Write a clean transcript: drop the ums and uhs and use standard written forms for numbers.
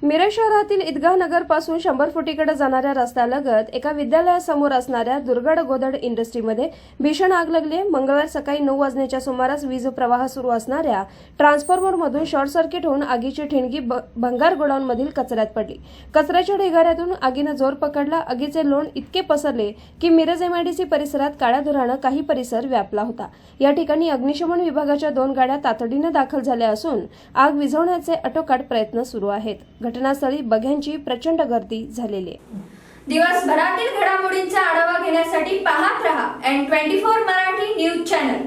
मिरज शहरातील ईदगाह नगर पासून 100 फुटीकडे जाणाऱ्या रस्त्यालगत एका विद्यालयासमोर असणाऱ्या दुर्गड गोदड इंडस्ट्रीमध्ये भीषण आग लागली। मंगळवार सकाळी 9 वाजण्याच्या सुमारास वीज प्रवाह सुरू असणाऱ्या ट्रान्सफॉर्मरमधून शॉर्ट सर्किट होऊन आगीची ठिणगी भंगार गोडाऊनमधील कचऱ्यात पडली। कचऱ्याच्या ढिगाऱ्यातून आगीने जोर पकडला। आगीचे लोण इतके पसरले की मिरज एमआयडीसी परिसरात काळ्या धुराने काही परिसर व्यापला होता। या ठिकाणी अग्निशमन विभागाच्या 2 गाड्या तातडीने दाखल झाल्या असून आग विझवण्याचे आटोकाट प्रयत्न सुरू आहेत। घटनास्थळी बघ्यांची प्रचंड गर्दी झालेली आहे। दिवसभरातील घडामोडींचा आढावा घेण्यासाठी पाहत रहा N24 मराठी न्यूज चॅनल।